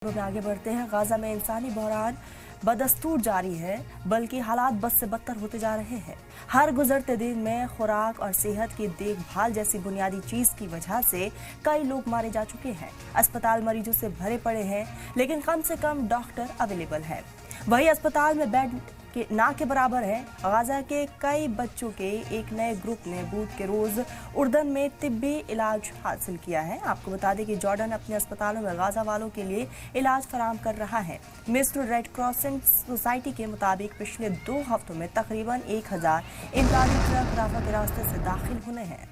में आगे बढ़ते हैं। गाजा में इंसानी बहरान बदस्तूर जारी है, बल्कि हालात बद से बदतर होते जा रहे हैं। हर गुजरते दिन में खुराक और सेहत की देखभाल जैसी बुनियादी चीज की वजह से कई लोग मारे जा चुके हैं। अस्पताल मरीजों से भरे पड़े हैं, लेकिन कम से कम डॉक्टर अवेलेबल है। वही अस्पताल में बेड के ना के बराबर है। गाजा के कई बच्चों के एक नए ग्रुप ने बुध के रोज उर्दन में तिब्बी इलाज हासिल किया है। आपको बता दें कि जॉर्डन अपने अस्पतालों में गाजा वालों के लिए इलाज फराहम कर रहा है। मिस्र रेड क्रॉसिंग सोसाइटी के मुताबिक पिछले 2 हफ्तों में तकरीबन 1000 इमदादी ट्रक राफा के रास्ते से दाखिल होने हैं।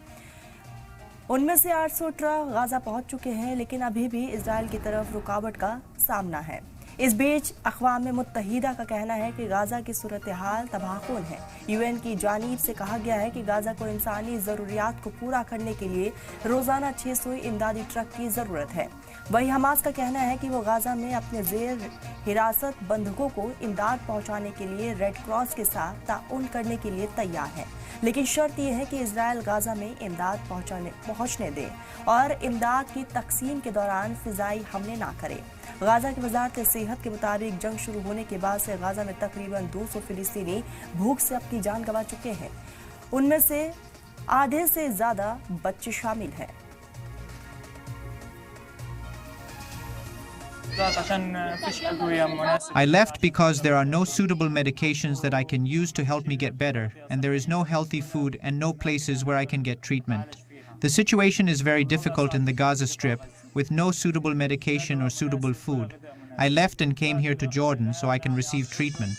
उनमें से 800 ट्रक गाजा पहुंच चुके हैं, लेकिन अभी भी इजराइल की तरफ रुकावट का सामना है। इस बीच अक़वाम मुत्तहिदा का कहना है कि गाजा की सूरत हाल तबाहकुन है। यूएन की जानिब से कहा गया है कि गाजा को इंसानी ज़रूरियात को पूरा करने के लिए रोज़ाना 600 इमदादी ट्रक की ज़रूरत है। वहीं हमास का कहना है कि वो गाजा में अपने जेर हिरासत बंधकों को इमदाद पहुंचाने के लिए रेड क्रॉस के साथ ताउन करने के लिए तैयार है, लेकिन शर्त यह है कि इजराइल गाजा में इमदाद पहुंचने दे और इमदाद की तकसीम के दौरान फिजाई हमले ना करे। गाजा की वजारत सेहत के मुताबिक जंग शुरू होने के बाद से गाजा में तकरीबन 200 फिलिस्तीनी भूख से अपनी जान गंवा चुके हैं। उनमें से आधे से ज्यादा बच्चे शामिल हैं। I left because there are no suitable medications that I can use to help me get better, and there is no healthy food and no places where I can get treatment. The situation is very difficult in the Gaza Strip, with no suitable medication or suitable food. I left and came here to Jordan so I can receive treatment.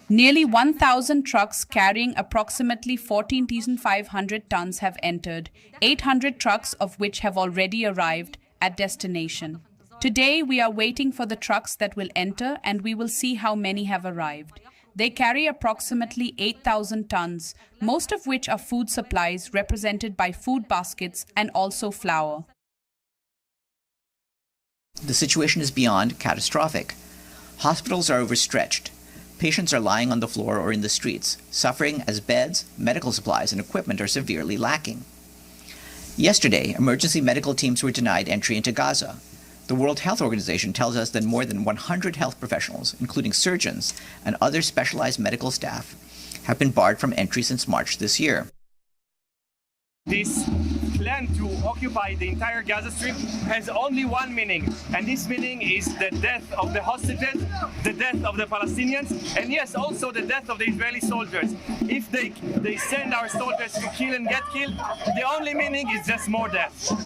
Nearly 1,000 trucks carrying approximately 14,500 tons have entered, 800 trucks of which have already arrived at destination. Today we are waiting for the trucks that will enter, and we will see how many have arrived. They carry approximately 8,000 tons, most of which are food supplies represented by food baskets and also flour. The situation is beyond catastrophic. Hospitals are overstretched. Patients are lying on the floor or in the streets, suffering as beds, medical supplies, and equipment are severely lacking. Yesterday, emergency medical teams were denied entry into Gaza. The World Health Organization tells us that more than 100 health professionals, including surgeons and other specialized medical staff, have been barred from entry since March this year. This plan to occupy the entire Gaza Strip has only one meaning, and this meaning is the death of the hostages, the death of the Palestinians, and yes, also the death of the Israeli soldiers. If they send our soldiers to kill and get killed, the only meaning is just more death.